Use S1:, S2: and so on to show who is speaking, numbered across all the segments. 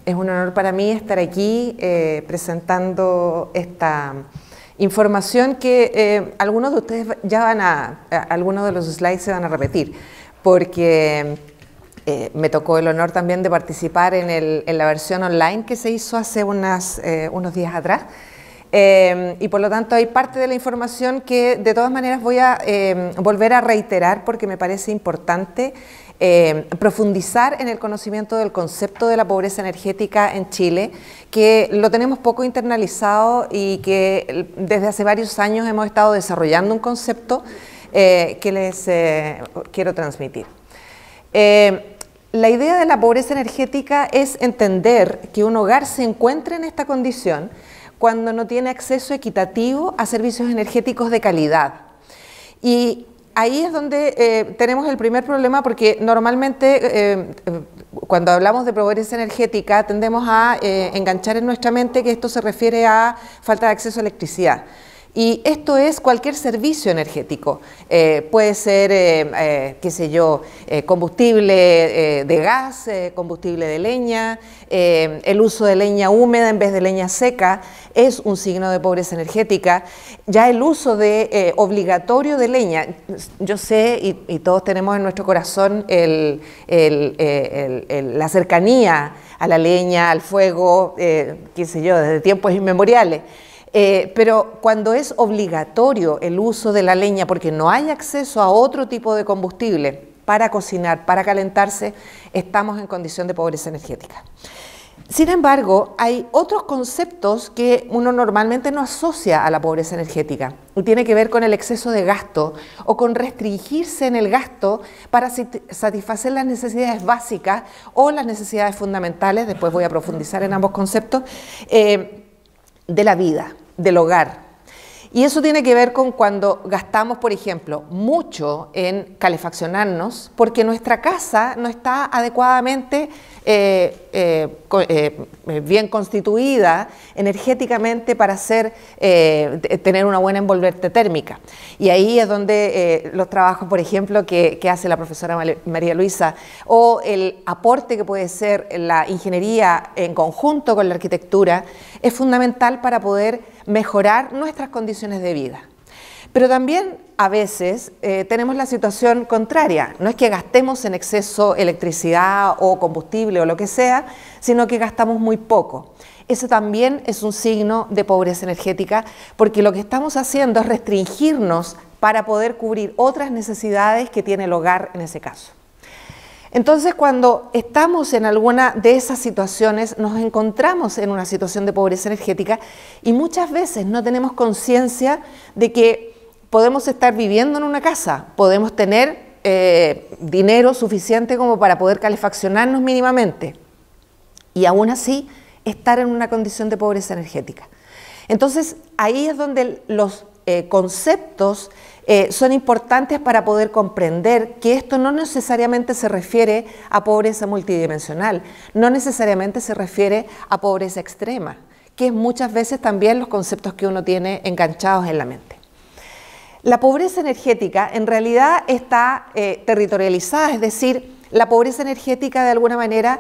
S1: Es un honor para mí estar aquí presentando esta información que algunos de ustedes ya algunos de los slides se van a repetir, porque me tocó el honor también de participar en la versión online que se hizo hace unos días atrás. Y por lo tanto hay parte de la información que de todas maneras voy a volver a reiterar porque me parece importante profundizar en el conocimiento del concepto de la pobreza energética en Chile, que lo tenemos poco internalizado y que desde hace varios años hemos estado desarrollando un concepto que les quiero transmitir. La idea de la pobreza energética es entender que un hogar se encuentra en esta condición cuando no tiene acceso equitativo a servicios energéticos de calidad. Y ahí es donde tenemos el primer problema, porque normalmente cuando hablamos de pobreza energética tendemos a enganchar en nuestra mente que esto se refiere a falta de acceso a electricidad. Y esto es cualquier servicio energético, puede ser, qué sé yo, combustible de gas, combustible de leña, el uso de leña húmeda en vez de leña seca es un signo de pobreza energética. Ya el uso de obligatorio de leña, yo sé y todos tenemos en nuestro corazón la cercanía a la leña, al fuego, qué sé yo, desde tiempos inmemoriales. Pero cuando es obligatorio el uso de la leña porque no hay acceso a otro tipo de combustible para cocinar, para calentarse, estamos en condición de pobreza energética. Sin embargo, hay otros conceptos que uno normalmente no asocia a la pobreza energética y tiene que ver con el exceso de gasto o con restringirse en el gasto para satisfacer las necesidades básicas o las necesidades fundamentales, después voy a profundizar en ambos conceptos, de la vida, del hogar. Y eso tiene que ver con cuando gastamos, por ejemplo, mucho en calefaccionarnos porque nuestra casa no está adecuadamente bien constituida energéticamente para tener una buena envolvente térmica. Y ahí es donde los trabajos, por ejemplo, que hace la profesora María Luisa, o el aporte que puede ser la ingeniería en conjunto con la arquitectura, es fundamental para poder mejorar nuestras condiciones de vida. Pero también a veces tenemos la situación contraria, no es que gastemos en exceso electricidad o combustible o lo que sea, sino que gastamos muy poco. Eso también es un signo de pobreza energética, porque lo que estamos haciendo es restringirnos para poder cubrir otras necesidades que tiene el hogar en ese caso. Entonces, cuando estamos en alguna de esas situaciones, nos encontramos en una situación de pobreza energética y muchas veces no tenemos conciencia de que podemos estar viviendo en una casa, podemos tener dinero suficiente como para poder calefaccionarnos mínimamente y aún así estar en una condición de pobreza energética. Entonces, ahí es donde los conceptos son importantes para poder comprender que esto no necesariamente se refiere a pobreza multidimensional, no necesariamente se refiere a pobreza extrema, que es muchas veces también los conceptos que uno tiene enganchados en la mente. La pobreza energética en realidad está territorializada, es decir, la pobreza energética de alguna manera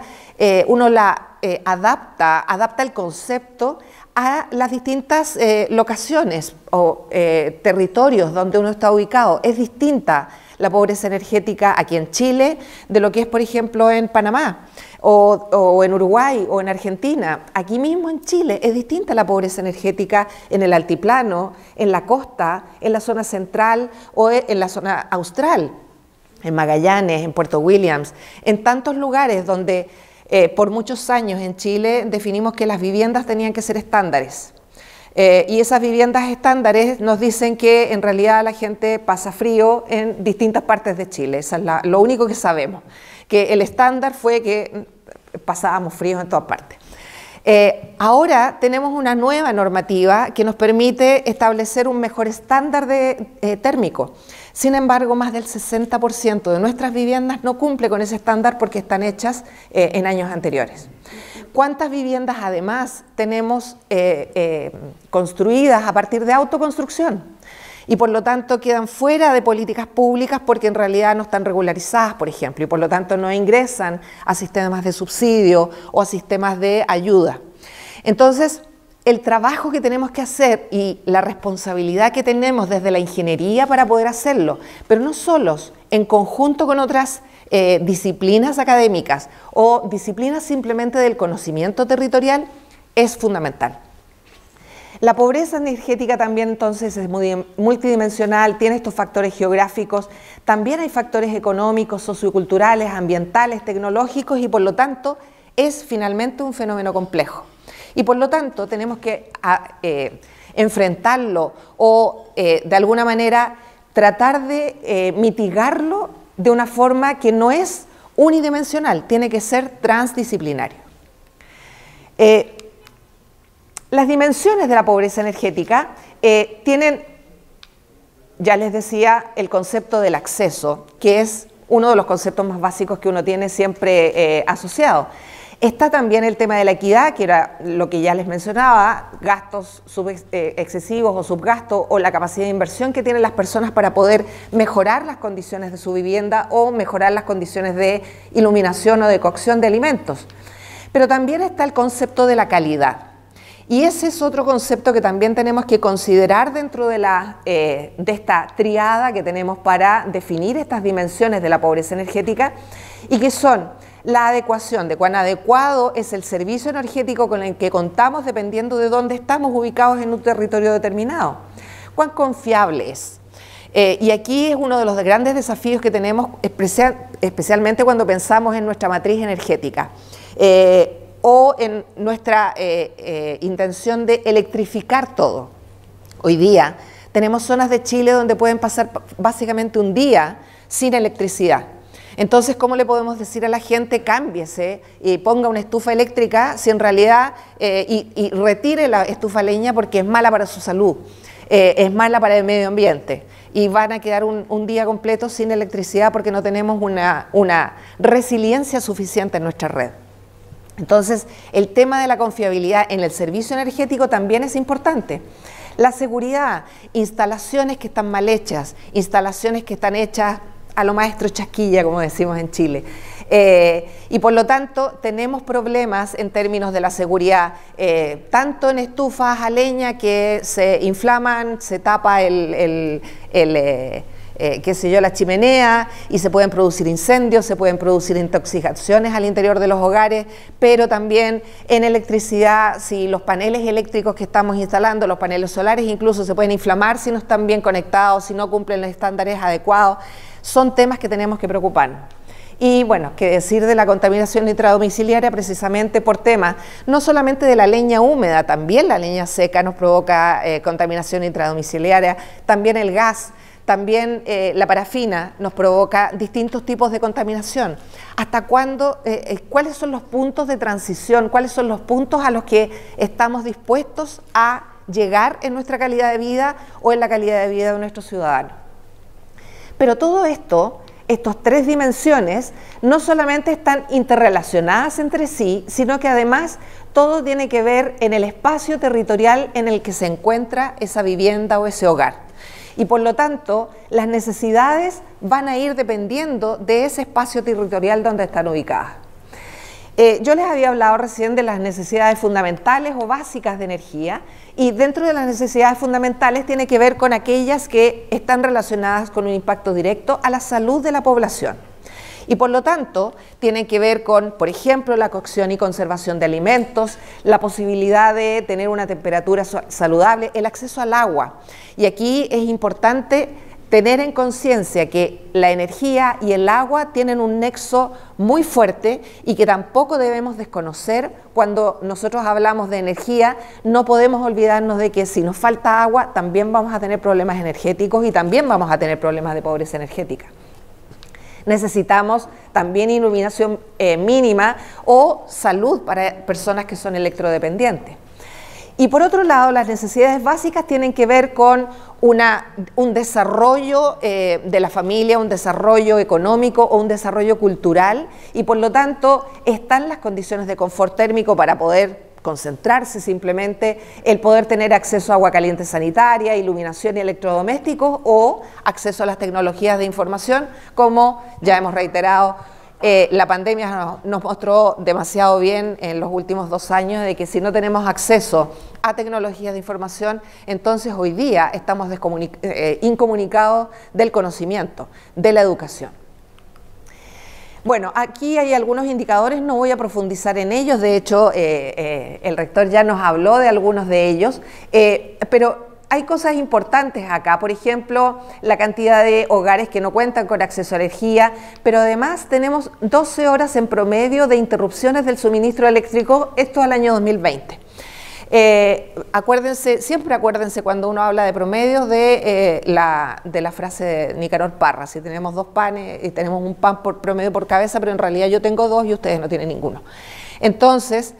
S1: uno la adapta el concepto a las distintas locaciones o territorios donde uno está ubicado. Es distinta la pobreza energética aquí en Chile de lo que es, por ejemplo, en Panamá o en Uruguay o en Argentina. Aquí mismo en Chile es distinta la pobreza energética en el altiplano, en la costa, en la zona central o en la zona austral, en Magallanes, en Puerto Williams, en tantos lugares donde por muchos años en Chile definimos que las viviendas tenían que ser estándares. Y esas viviendas estándares nos dicen que en realidad la gente pasa frío en distintas partes de Chile. Eso es lo único que sabemos, que el estándar fue que pasábamos frío en todas partes. Ahora tenemos una nueva normativa que nos permite establecer un mejor estándar térmico. Sin embargo, más del 60% de nuestras viviendas no cumple con ese estándar porque están hechas en años anteriores. ¿Cuántas viviendas además tenemos construidas a partir de autoconstrucción? y por lo tanto quedan fuera de políticas públicas porque en realidad no están regularizadas, por ejemplo, y por lo tanto no ingresan a sistemas de subsidio o a sistemas de ayuda. Entonces, el trabajo que tenemos que hacer y la responsabilidad que tenemos desde la ingeniería para poder hacerlo, pero no solos, en conjunto con otras disciplinas académicas o disciplinas simplemente del conocimiento territorial, es fundamental. La pobreza energética también entonces es muy multidimensional, tiene estos factores geográficos, también hay factores económicos, socioculturales, ambientales, tecnológicos y por lo tanto es finalmente un fenómeno complejo. Y por lo tanto tenemos que enfrentarlo o de alguna manera tratar de mitigarlo de una forma que no es unidimensional, tiene que ser transdisciplinario. Las dimensiones de la pobreza energética tienen, ya les decía, el concepto del acceso, que es uno de los conceptos más básicos que uno tiene siempre asociado. Está también el tema de la equidad, que era lo que ya les mencionaba, gastos excesivos o subgastos o la capacidad de inversión que tienen las personas para poder mejorar las condiciones de su vivienda o mejorar las condiciones de iluminación o de cocción de alimentos. Pero también está el concepto de la calidad. Y ese es otro concepto que también tenemos que considerar dentro de esta triada que tenemos para definir estas dimensiones de la pobreza energética y que son la adecuación, de cuán adecuado es el servicio energético con el que contamos dependiendo de dónde estamos ubicados en un territorio determinado, cuán confiable es. Y aquí es uno de los grandes desafíos que tenemos, especialmente cuando pensamos en nuestra matriz energética. O en nuestra intención de electrificar todo. Hoy día tenemos zonas de Chile donde pueden pasar básicamente un día sin electricidad. Entonces, ¿cómo le podemos decir a la gente cámbiese y ponga una estufa eléctrica si en realidad y retire la estufa a leña porque es mala para su salud, es mala para el medio ambiente? Y van a quedar un día completo sin electricidad porque no tenemos una resiliencia suficiente en nuestra red. Entonces, el tema de la confiabilidad en el servicio energético también es importante. La seguridad, instalaciones que están mal hechas, instalaciones que están hechas a lo maestro chasquilla, como decimos en Chile. Y por lo tanto, tenemos problemas en términos de la seguridad, tanto en estufas a leña que se inflaman, se tapa qué sé yo, la chimenea y se pueden producir incendios, se pueden producir intoxicaciones al interior de los hogares, pero también en electricidad, si los paneles eléctricos que estamos instalando, los paneles solares incluso se pueden inflamar si no están bien conectados, si no cumplen los estándares adecuados, son temas que tenemos que preocuparnos. Y bueno, qué decir de la contaminación intradomiciliaria precisamente por temas, no solamente de la leña húmeda, también la leña seca nos provoca contaminación intradomiciliaria, también el gas, también la parafina nos provoca distintos tipos de contaminación. ¿Hasta cuándo? ¿Cuáles son los puntos de transición? ¿Cuáles son los puntos a los que estamos dispuestos a llegar en nuestra calidad de vida o en la calidad de vida de nuestros ciudadanos? Pero todo esto, estas tres dimensiones, no solamente están interrelacionadas entre sí, sino que además todo tiene que ver en el espacio territorial en el que se encuentra esa vivienda o ese hogar. Y por lo tanto, las necesidades van a ir dependiendo de ese espacio territorial donde están ubicadas. Yo les había hablado recién de las necesidades fundamentales o básicas de energía y dentro de las necesidades fundamentales tiene que ver con aquellas que están relacionadas con un impacto directo a la salud de la población. Y por lo tanto, tienen que ver con, por ejemplo, la cocción y conservación de alimentos, la posibilidad de tener una temperatura saludable, el acceso al agua. Y aquí es importante tener en conciencia que la energía y el agua tienen un nexo muy fuerte y que tampoco debemos desconocer cuando nosotros hablamos de energía. No podemos olvidarnos de que si nos falta agua también vamos a tener problemas energéticos y también vamos a tener problemas de pobreza energética. Necesitamos también iluminación mínima o salud para personas que son electrodependientes. Y por otro lado, las necesidades básicas tienen que ver con un desarrollo de la familia, un desarrollo económico o un desarrollo cultural y por lo tanto están las condiciones de confort térmico para poder concentrarse simplemente, el poder tener acceso a agua caliente sanitaria, iluminación y electrodomésticos o acceso a las tecnologías de información, como ya hemos reiterado. La pandemia nos mostró demasiado bien en los últimos 2 años de que si no tenemos acceso a tecnologías de información, entonces hoy día estamos incomunicados del conocimiento, de la educación. Bueno, aquí hay algunos indicadores, no voy a profundizar en ellos, de hecho el rector ya nos habló de algunos de ellos, pero hay cosas importantes acá, por ejemplo, la cantidad de hogares que no cuentan con acceso a energía, pero además tenemos 12 horas en promedio de interrupciones del suministro eléctrico, esto al año 2020. Siempre acuérdense cuando uno habla de promedios de la frase de Nicanor Parra, si tenemos 2 panes y tenemos un pan por promedio por cabeza, pero en realidad yo tengo 2 y ustedes no tienen ninguno. Entonces,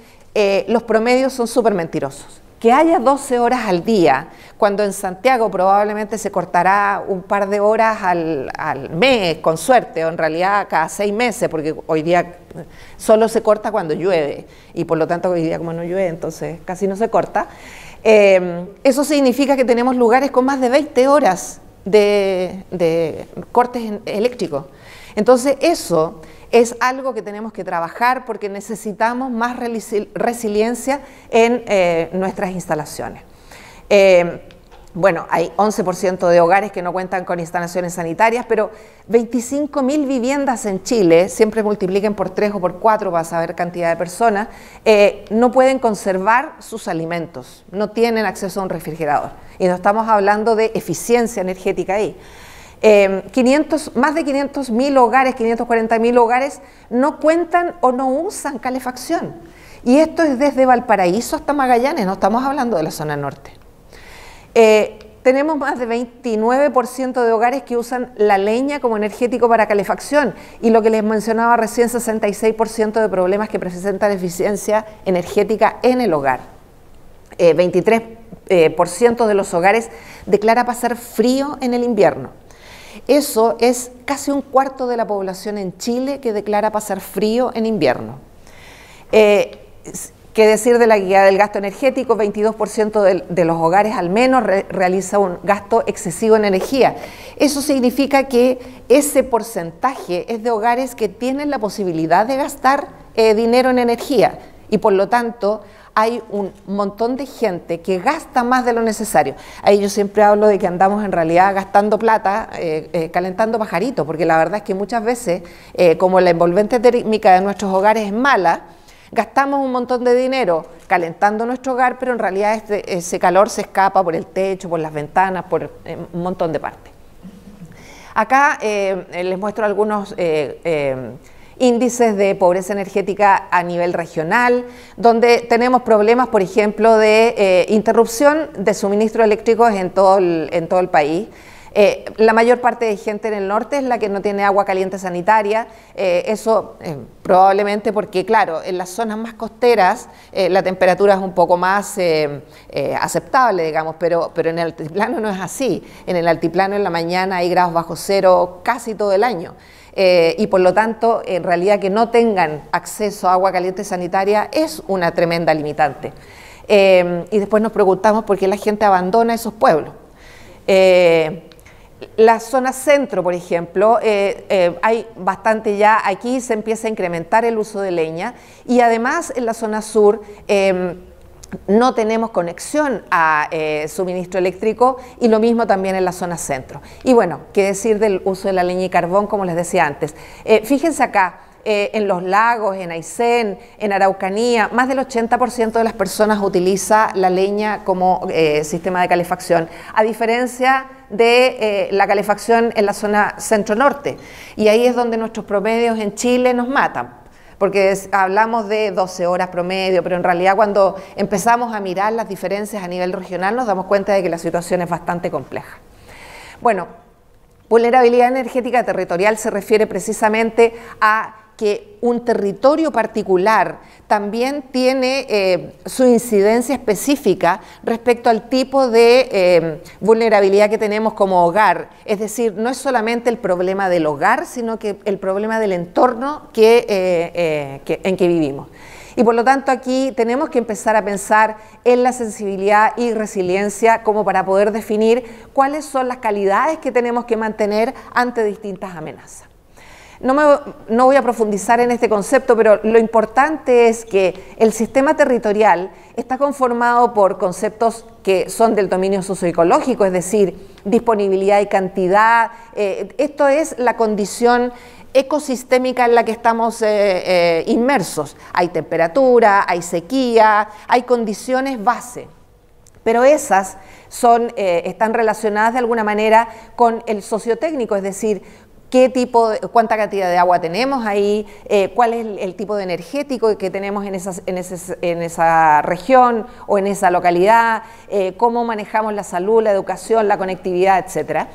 S1: los promedios son súper mentirosos. Que haya 12 horas al día, cuando en Santiago probablemente se cortará un par de horas al mes, con suerte, o en realidad cada 6 meses, porque hoy día solo se corta cuando llueve, y por lo tanto hoy día como no llueve, entonces casi no se corta. Eso significa que tenemos lugares con más de 20 horas de cortes eléctricos. Entonces eso es algo que tenemos que trabajar porque necesitamos más resiliencia en nuestras instalaciones. Bueno, hay 11% de hogares que no cuentan con instalaciones sanitarias, pero 25.000 viviendas en Chile, siempre multipliquen por 3 o por 4 para saber cantidad de personas, no pueden conservar sus alimentos, no tienen acceso a un refrigerador. Y no estamos hablando de eficiencia energética ahí. Más de 500.000 hogares, 540.000 hogares no cuentan o no usan calefacción. Y esto es desde Valparaíso hasta Magallanes, no estamos hablando de la zona norte. Tenemos más de 29% de hogares que usan la leña como energético para calefacción y lo que les mencionaba recién, 66% de problemas que presentan eficiencia energética en el hogar. 23% de los hogares declara pasar frío en el invierno. Eso es casi 1/4 de la población en Chile que declara pasar frío en invierno. ¿Qué decir de la guía del gasto energético? 22% de los hogares al menos realiza un gasto excesivo en energía. Eso significa que ese porcentaje es de hogares que tienen la posibilidad de gastar dinero en energía y por lo tanto hay un montón de gente que gasta más de lo necesario. Ahí yo siempre hablo de que andamos en realidad gastando plata, calentando pajaritos, porque la verdad es que muchas veces, como la envolvente térmica de nuestros hogares es mala, gastamos un montón de dinero calentando nuestro hogar, pero en realidad ese calor se escapa por el techo, por las ventanas, por un montón de partes. Acá les muestro algunos índices de pobreza energética a nivel regional, donde tenemos problemas, por ejemplo, de interrupción de suministro eléctrico en todo el país. La mayor parte de gente en el norte es la que no tiene agua caliente sanitaria, eso probablemente porque, claro, en las zonas más costeras la temperatura es un poco más aceptable, digamos, pero en el altiplano no es así. En el altiplano en la mañana hay grados bajo cero casi todo el año. Y por lo tanto, en realidad que no tengan acceso a agua caliente sanitaria es una tremenda limitante. Y después nos preguntamos por qué la gente abandona esos pueblos. La zona centro, por ejemplo, hay bastante ya, aquí se empieza a incrementar el uso de leña y además en la zona sur no tenemos conexión a suministro eléctrico y lo mismo también en la zona centro. Y bueno, qué decir del uso de la leña y carbón, como les decía antes. Fíjense acá, en los lagos, en Aysén, en Araucanía, más del 80% de las personas utiliza la leña como sistema de calefacción, a diferencia de la calefacción en la zona centro-norte. Y ahí es donde nuestros promedios en Chile nos matan, porque hablamos de 12 horas promedio, pero en realidad cuando empezamos a mirar las diferencias a nivel regional nos damos cuenta de que la situación es bastante compleja. Bueno, vulnerabilidad energética territorial se refiere precisamente a que un territorio particular también tiene su incidencia específica respecto al tipo de vulnerabilidad que tenemos como hogar. Es decir, no es solamente el problema del hogar, sino que el problema del entorno en que vivimos. Y por lo tanto aquí tenemos que empezar a pensar en la sensibilidad y resiliencia como para poder definir cuáles son las calidades que tenemos que mantener ante distintas amenazas. No voy a profundizar en este concepto, pero lo importante es que el sistema territorial está conformado por conceptos que son del dominio socioecológico, es decir, disponibilidad y cantidad. Esto es la condición ecosistémica en la que estamos inmersos. Hay temperatura, hay sequía, hay condiciones base. Pero esas están relacionadas de alguna manera con el sociotécnico, es decir, cuánta cantidad de agua tenemos ahí, cuál es el tipo de energético que tenemos en esa región o en esa localidad, cómo manejamos la salud, la educación, la conectividad, etc.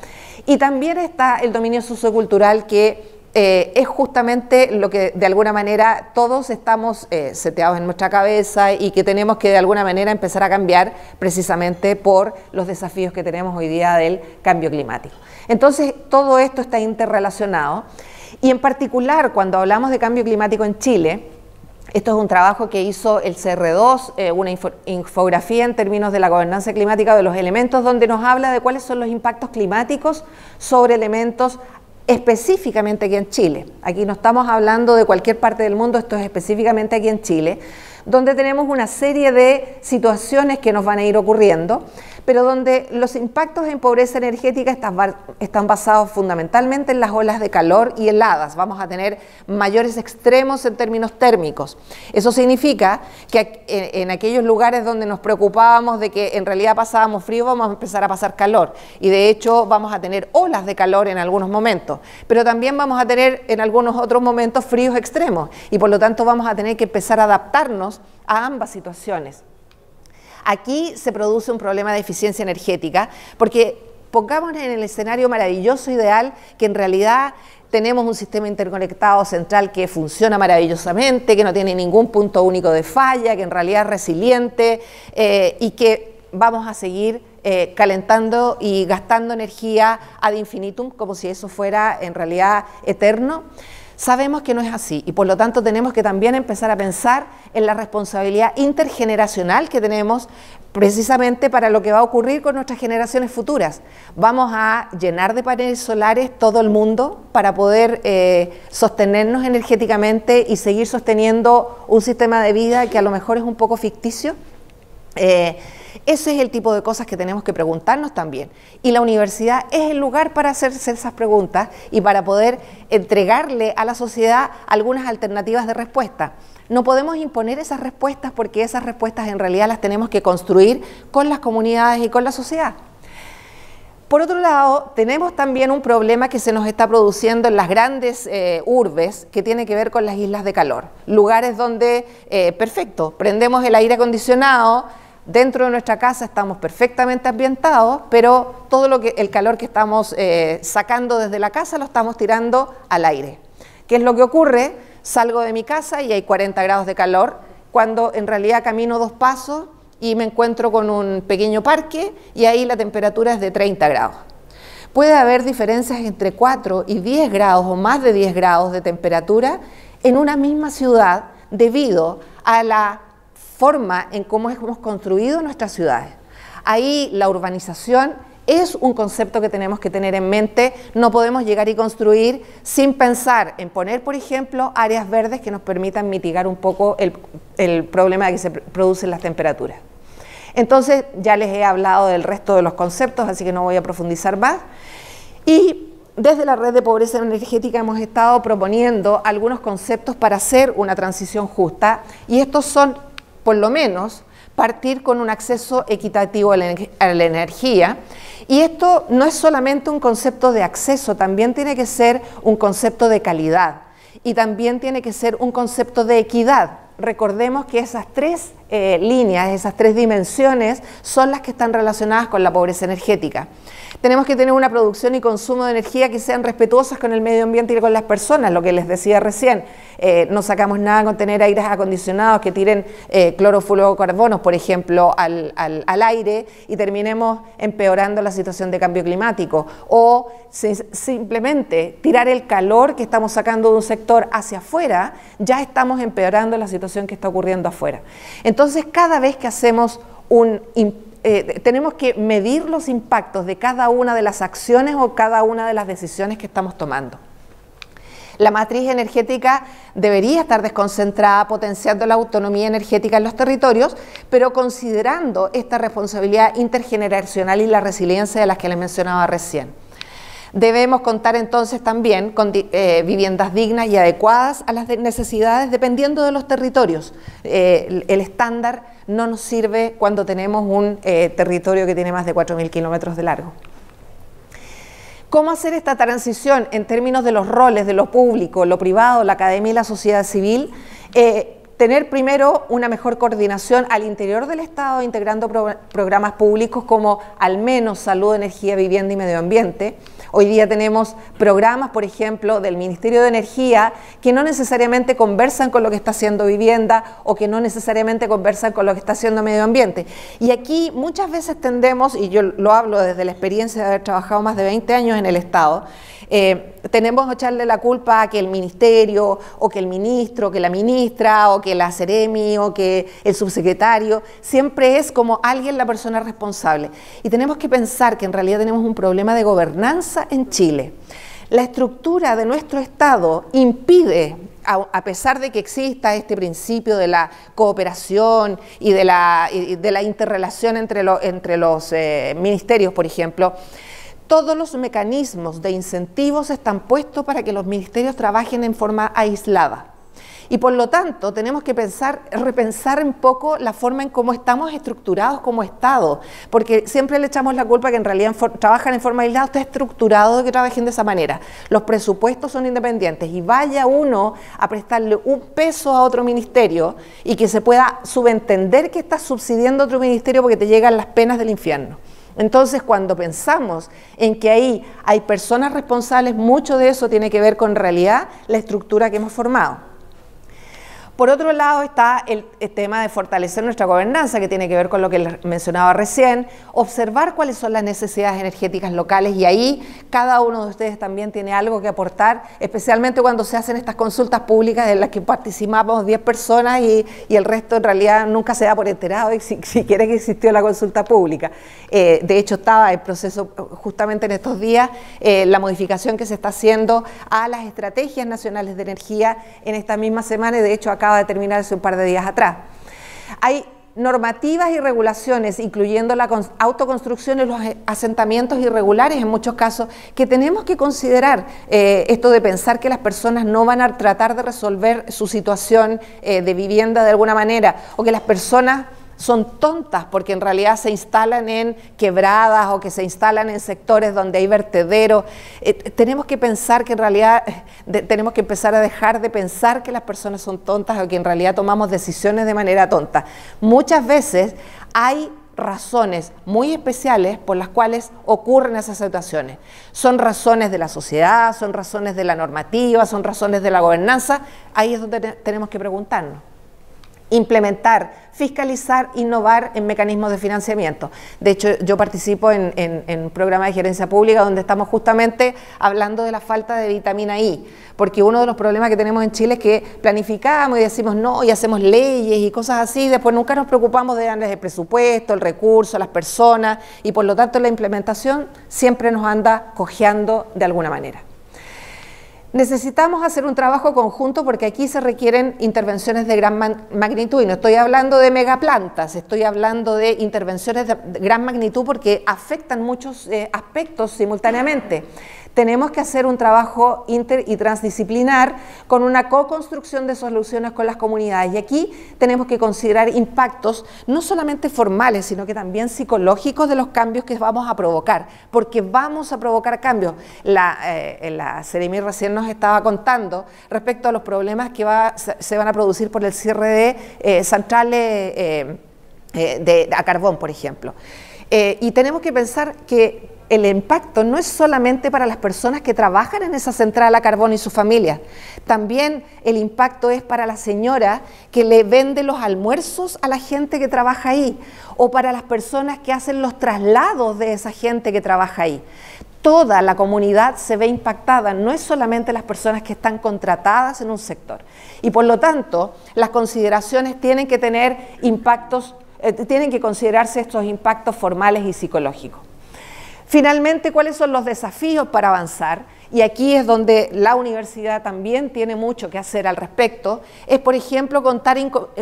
S1: Y también está el dominio sociocultural, que es justamente lo que de alguna manera todos estamos seteados en nuestra cabeza y que tenemos que de alguna manera empezar a cambiar precisamente por los desafíos que tenemos hoy día del cambio climático. Entonces todo esto está interrelacionado y en particular cuando hablamos de cambio climático en Chile, esto es un trabajo que hizo el CR2, una infografía en términos de la gobernanza climática de los elementos, donde nos habla de cuáles son los impactos climáticos sobre elementos específicamente aquí en Chile. Aquí no estamos hablando de cualquier parte del mundo, esto es específicamente aquí en Chile, donde tenemos una serie de situaciones que nos van a ir ocurriendo, pero donde los impactos en pobreza energética están basados fundamentalmente en las olas de calor y heladas. Vamos a tener mayores extremos en términos térmicos. Eso significa que en aquellos lugares donde nos preocupábamos de que en realidad pasábamos frío, vamos a empezar a pasar calor. Y de hecho vamos a tener olas de calor en algunos momentos, pero también vamos a tener en algunos otros momentos fríos extremos. Y por lo tanto vamos a tener que empezar a adaptarnos a ambas situaciones. Aquí se produce un problema de eficiencia energética porque pongámonos en el escenario maravilloso ideal que en realidad tenemos un sistema interconectado central que funciona maravillosamente, que no tiene ningún punto único de falla, que en realidad es resiliente y que vamos a seguir calentando y gastando energía ad infinitum como si eso fuera en realidad eterno. Sabemos que no es así y por lo tanto tenemos que también empezar a pensar en la responsabilidad intergeneracional que tenemos precisamente para lo que va a ocurrir con nuestras generaciones futuras. Vamos a llenar de paneles solares todo el mundo para poder sostenernos energéticamente y seguir sosteniendo un sistema de vida que a lo mejor es un poco ficticio. Ese es el tipo de cosas que tenemos que preguntarnos también. Y la universidad es el lugar para hacerse esas preguntas y para poder entregarle a la sociedad algunas alternativas de respuesta. No podemos imponer esas respuestas porque esas respuestas en realidad las tenemos que construir con las comunidades y con la sociedad. Por otro lado, tenemos también un problema que se nos está produciendo en las grandes urbes que tiene que ver con las islas de calor. Lugares donde, perfecto, prendemos el aire acondicionado, dentro de nuestra casa estamos perfectamente ambientados, pero todo el calor que estamos sacando desde la casa lo estamos tirando al aire. ¿Qué es lo que ocurre? Salgo de mi casa y hay 40 grados de calor, cuando en realidad camino 2 pasos y me encuentro con un pequeño parque y ahí la temperatura es de 30 grados. Puede haber diferencias entre 4 y 10 grados o más de 10 grados de temperatura en una misma ciudad debido a la forma en cómo hemos construido nuestras ciudades. Ahí la urbanización es un concepto que tenemos que tener en mente. No podemos llegar y construir sin pensar en poner, por ejemplo, áreas verdes que nos permitan mitigar un poco el problema de que se producen las temperaturas. Entonces, ya les he hablado del resto de los conceptos, así que no voy a profundizar más. Y desde la Red de Pobreza Energética hemos estado proponiendo algunos conceptos para hacer una transición justa, y estos son, por lo menos, partir con un acceso equitativo a la energía. Y esto no es solamente un concepto de acceso, también tiene que ser un concepto de calidad y también tiene que ser un concepto de equidad. Recordemos que esas 3 líneas, esas tres dimensiones, son las que están relacionadas con la pobreza energética. Tenemos que tener una producción y consumo de energía que sean respetuosas con el medio ambiente y con las personas, lo que les decía recién. No sacamos nada con tener aires acondicionados que tiren clorofluorocarbonos, por ejemplo, al aire y terminemos empeorando la situación de cambio climático. O simplemente tirar el calor que estamos sacando de un sector hacia afuera, ya estamos empeorando la situación que está ocurriendo afuera. Entonces, cada vez que hacemos tenemos que medir los impactos de cada una de las acciones o cada una de las decisiones que estamos tomando. La matriz energética debería estar desconcentrada, potenciando la autonomía energética en los territorios, pero considerando esta responsabilidad intergeneracional y la resiliencia de las que les mencionaba recién. Debemos contar entonces también con viviendas dignas y adecuadas a las necesidades dependiendo de los territorios. El estándar no nos sirve cuando tenemos un territorio que tiene más de 4.000 kilómetros de largo. ¿Cómo hacer esta transición en términos de los roles de lo público, lo privado, la academia y la sociedad civil? Tener primero una mejor coordinación al interior del Estado, integrando programas públicos como al menos salud, energía, vivienda y medio ambiente. Hoy día tenemos programas, por ejemplo, del Ministerio de Energía que no necesariamente conversan con lo que está haciendo vivienda o que no necesariamente conversan con lo que está haciendo medio ambiente. Y aquí muchas veces tendemos, y yo lo hablo desde la experiencia de haber trabajado más de 20 años en el Estado, tenemos que echarle la culpa a que el ministerio, o que el ministro, o que la ministra, o que la Seremi, o que el subsecretario, siempre es como alguien la persona responsable. Y tenemos que pensar que en realidad tenemos un problema de gobernanza en Chile. La estructura de nuestro Estado impide, a pesar de que exista este principio de la cooperación y de la interrelación entre los ministerios, por ejemplo, todos los mecanismos de incentivos están puestos para que los ministerios trabajen en forma aislada. Y por lo tanto tenemos que repensar un poco la forma en cómo estamos estructurados como Estado, porque siempre le echamos la culpa que en realidad trabajan en forma aislada. Está estructurado de que trabajen de esa manera. Los presupuestos son independientes y vaya uno a prestarle un peso a otro ministerio y que se pueda subentender que está subsidiando a otro ministerio porque te llegan las penas del infierno. Entonces, cuando pensamos en que ahí hay personas responsables, mucho de eso tiene que ver con en realidad la estructura que hemos formado. Por otro lado está el tema de fortalecer nuestra gobernanza, que tiene que ver con lo que les mencionaba recién, observar cuáles son las necesidades energéticas locales, y ahí cada uno de ustedes también tiene algo que aportar, especialmente cuando se hacen estas consultas públicas en las que participamos 10 personas y el resto en realidad nunca se da por enterado y siquiera que existió la consulta pública. De hecho, estaba en proceso justamente en estos días la modificación que se está haciendo a las estrategias nacionales de energía en esta misma semana, y de hecho acaba de terminar hace un par de días atrás. Hay normativas y regulaciones, incluyendo la autoconstrucción y los asentamientos irregulares en muchos casos, que tenemos que considerar. Esto de pensar que las personas no van a tratar de resolver su situación de vivienda de alguna manera, o que las personas son tontas porque en realidad se instalan en quebradas o que se instalan en sectores donde hay vertederos. Tenemos que pensar que en realidad tenemos que empezar a dejar de pensar que las personas son tontas o que en realidad tomamos decisiones de manera tonta. Muchas veces hay razones muy especiales por las cuales ocurren esas situaciones. Son razones de la sociedad, son razones de la normativa, son razones de la gobernanza. Ahí es donde tenemos que preguntarnos. Implementar, fiscalizar, innovar en mecanismos de financiamiento. De hecho, yo participo en un programa de gerencia pública donde estamos justamente hablando de la falta de vitamina I, porque uno de los problemas que tenemos en Chile es que planificamos y decimos no, y hacemos leyes y cosas así, y después nunca nos preocupamos de darles el presupuesto, el recurso, las personas, y por lo tanto la implementación siempre nos anda cojeando de alguna manera. Necesitamos hacer un trabajo conjunto porque aquí se requieren intervenciones de gran magnitud, y no estoy hablando de megaplantas, estoy hablando de intervenciones de gran magnitud porque afectan muchos aspectos simultáneamente. Tenemos que hacer un trabajo inter y transdisciplinar con una co-construcción de soluciones con las comunidades. Y aquí tenemos que considerar impactos no solamente formales, sino que también psicológicos de los cambios que vamos a provocar, porque vamos a provocar cambios. La Seremi recién nos estaba contando respecto a los problemas que se van a producir por el cierre de centrales a carbón, por ejemplo. Y tenemos que pensar que el impacto no es solamente para las personas que trabajan en esa central a carbón y sus familias, también el impacto es para la señora que le vende los almuerzos a la gente que trabaja ahí, o para las personas que hacen los traslados de esa gente que trabaja ahí. Toda la comunidad se ve impactada, no es solamente las personas que están contratadas en un sector. Y por lo tanto, las consideraciones tienen que tener impactos, tienen que considerarse estos impactos formales y psicológicos. Finalmente, ¿cuáles son los desafíos para avanzar? Y aquí es donde la universidad también tiene mucho que hacer al respecto, es por ejemplo contar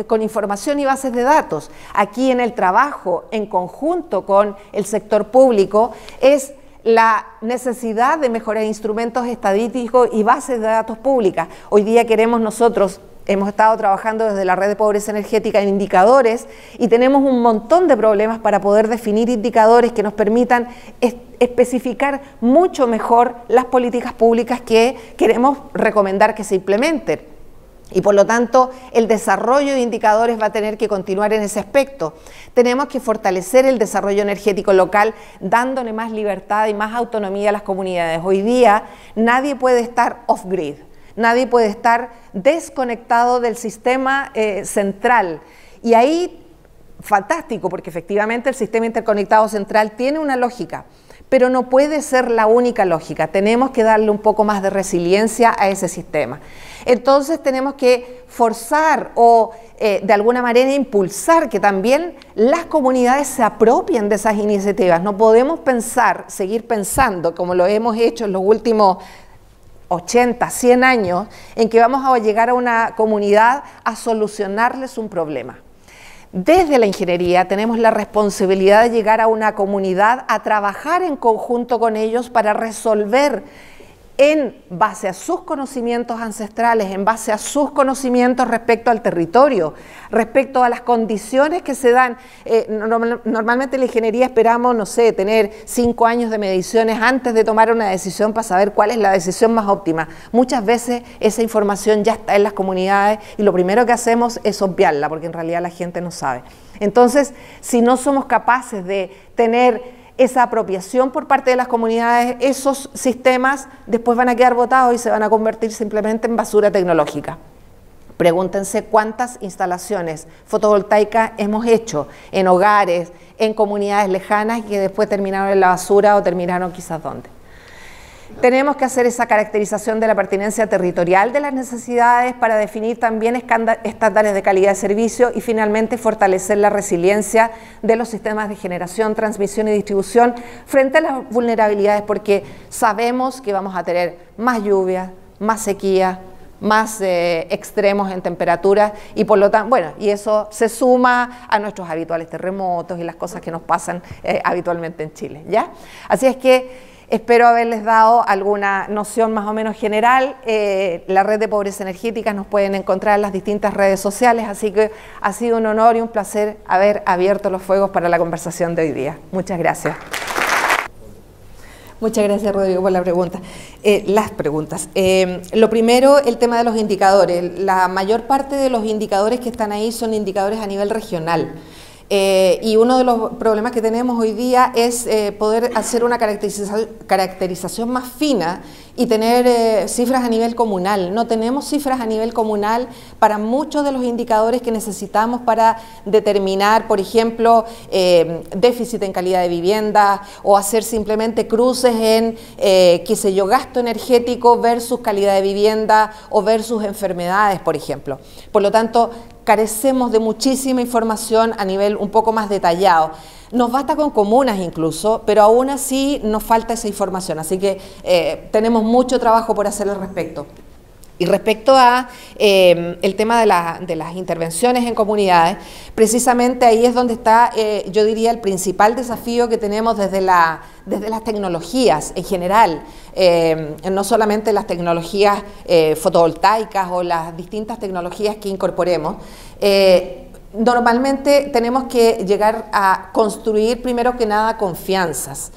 S1: con información y bases de datos. Aquí en el trabajo en conjunto con el sector público es la necesidad de mejorar instrumentos estadísticos y bases de datos públicas. Hoy día hemos estado trabajando desde la Red de Pobreza Energética en indicadores y tenemos un montón de problemas para poder definir indicadores que nos permitan especificar mucho mejor las políticas públicas que queremos recomendar que se implementen. Y por lo tanto, el desarrollo de indicadores va a tener que continuar en ese aspecto. Tenemos que fortalecer el desarrollo energético local, dándole más libertad y más autonomía a las comunidades. Hoy día, nadie puede estar off-grid. Nadie puede estar desconectado del sistema central. Y ahí, fantástico, porque efectivamente el sistema interconectado central tiene una lógica, pero no puede ser la única lógica. Tenemos que darle un poco más de resiliencia a ese sistema. Entonces tenemos que forzar o de alguna manera impulsar que también las comunidades se apropien de esas iniciativas. No podemos seguir pensando, como lo hemos hecho en los últimos 80, 100 años, en que vamos a llegar a una comunidad a solucionarles un problema. Desde la ingeniería tenemos la responsabilidad de llegar a una comunidad a trabajar en conjunto con ellos para resolver en base a sus conocimientos ancestrales, en base a sus conocimientos respecto al territorio, respecto a las condiciones que se dan. Normalmente en la ingeniería esperamos, no sé, tener 5 años de mediciones antes de tomar una decisión para saber cuál es la decisión más óptima. Muchas veces esa información ya está en las comunidades y lo primero que hacemos es obviarla, porque en realidad la gente no sabe. Entonces, si no somos capaces de tener esa apropiación por parte de las comunidades, esos sistemas después van a quedar botados y se van a convertir simplemente en basura tecnológica. Pregúntense cuántas instalaciones fotovoltaicas hemos hecho en hogares, en comunidades lejanas que después terminaron en la basura o terminaron quizás dónde. Tenemos que hacer esa caracterización de la pertinencia territorial de las necesidades para definir también estándares de calidad de servicio y finalmente fortalecer la resiliencia de los sistemas de generación, transmisión y distribución frente a las vulnerabilidades, porque sabemos que vamos a tener más lluvia, más sequía, más extremos en temperaturas y por lo tanto, bueno, y eso se suma a nuestros habituales terremotos y las cosas que nos pasan habitualmente en Chile, ¿ya? Así es que espero haberles dado alguna noción más o menos general. La Red de Pobreza Energética nos pueden encontrar en las distintas redes sociales, así que ha sido un honor y un placer haber abierto los fuegos para la conversación de hoy día. Muchas gracias. Muchas gracias, Rodrigo, por la pregunta. Las preguntas. Lo primero, el tema de los indicadores. La mayor parte de los indicadores que están ahí son indicadores a nivel regional. Y uno de los problemas que tenemos hoy día es poder hacer una caracterización más fina y tener cifras a nivel comunal. No tenemos cifras a nivel comunal para muchos de los indicadores que necesitamos para determinar, por ejemplo, déficit en calidad de vivienda o hacer simplemente cruces en, qué sé yo, gasto energético versus calidad de vivienda o versus enfermedades, por ejemplo. Por lo tanto, carecemos de muchísima información a nivel un poco más detallado. Nos basta con comunas incluso, pero aún así nos falta esa información, así que tenemos mucho trabajo por hacer al respecto. Y respecto a el tema de las intervenciones en comunidades, precisamente ahí es donde está, yo diría, el principal desafío que tenemos desde las tecnologías en general, no solamente las tecnologías fotovoltaicas o las distintas tecnologías que incorporemos. Normalmente tenemos que llegar a construir primero que nada confianzas.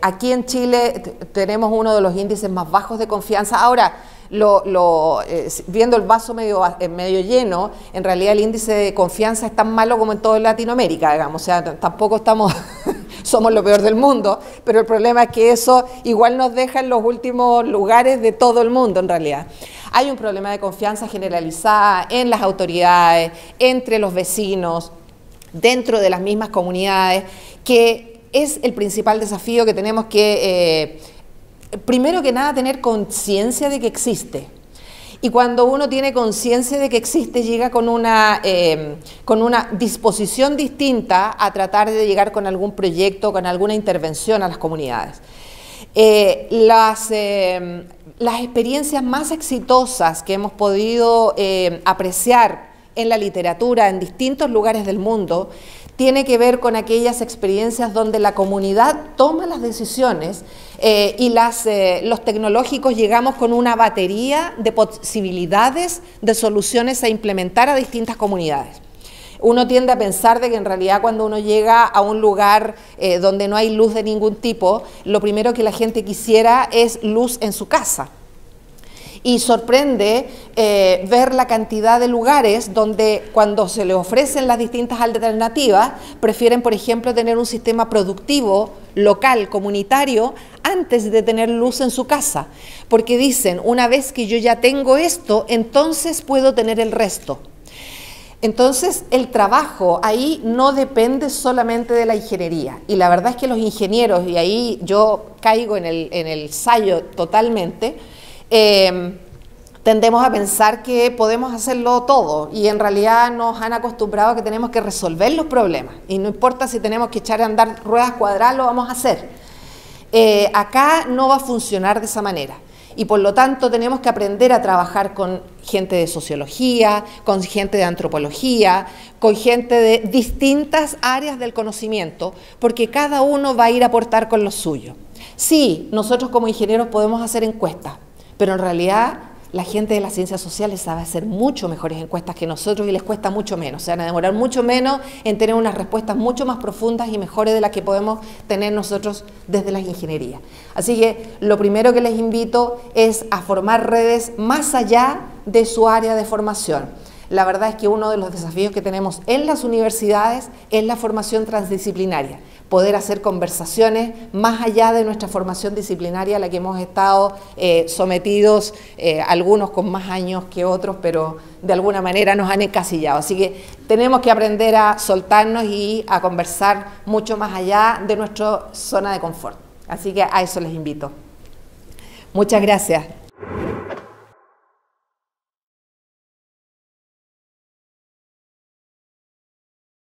S1: Aquí en Chile tenemos uno de los índices más bajos de confianza. Ahora, viendo el vaso medio lleno, en realidad el índice de confianza es tan malo como en toda Latinoamérica, digamos, o sea, tampoco estamos, somos lo peor del mundo, pero el problema es que eso igual nos deja en los últimos lugares de todo el mundo en realidad. Hay un problema de confianza generalizada en las autoridades, entre los vecinos, dentro de las mismas comunidades, que es el principal desafío que tenemos que, primero que nada, tener conciencia de que existe. Y cuando uno tiene conciencia de que existe, llega con una disposición distinta a tratar de llegar con algún proyecto, con alguna intervención a las comunidades. Las experiencias más exitosas que hemos podido apreciar en la literatura en distintos lugares del mundo tiene que ver con aquellas experiencias donde la comunidad toma las decisiones y los tecnológicos llegamos con una batería de posibilidades de soluciones a implementar a distintas comunidades. Uno tiende a pensar de que en realidad cuando uno llega a un lugar donde no hay luz de ningún tipo, lo primero que la gente quisiera es luz en su casa. Y sorprende ver la cantidad de lugares donde cuando se les ofrecen las distintas alternativas, prefieren, por ejemplo, tener un sistema productivo, local, comunitario, antes de tener luz en su casa. Porque dicen, una vez que yo ya tengo esto, entonces puedo tener el resto. Entonces, el trabajo ahí no depende solamente de la ingeniería. Y la verdad es que los ingenieros, y ahí yo caigo en el sayo totalmente, tendemos a pensar que podemos hacerlo todo y en realidad nos han acostumbrado a que tenemos que resolver los problemas y no importa si tenemos que echar a andar ruedas cuadradas, lo vamos a hacer. Acá no va a funcionar de esa manera y por lo tanto tenemos que aprender a trabajar con gente de sociología, con gente de antropología, con gente de distintas áreas del conocimiento, porque cada uno va a ir a aportar con lo suyo. Sí, nosotros como ingenieros podemos hacer encuestas, pero en realidad la gente de las ciencias sociales sabe hacer mucho mejores encuestas que nosotros y les cuesta mucho menos. Se van a demorar mucho menos en tener unas respuestas mucho más profundas y mejores de las que podemos tener nosotros desde las ingenierías. Así que lo primero que les invito es a formar redes más allá de su área de formación. La verdad es que uno de los desafíos que tenemos en las universidades es la formación transdisciplinaria, poder hacer conversaciones más allá de nuestra formación disciplinaria a la que hemos estado sometidos, algunos con más años que otros, pero de alguna manera nos han encasillado. Así que tenemos que aprender a soltarnos y a conversar mucho más allá de nuestra zona de confort. Así que a eso les invito. Muchas gracias.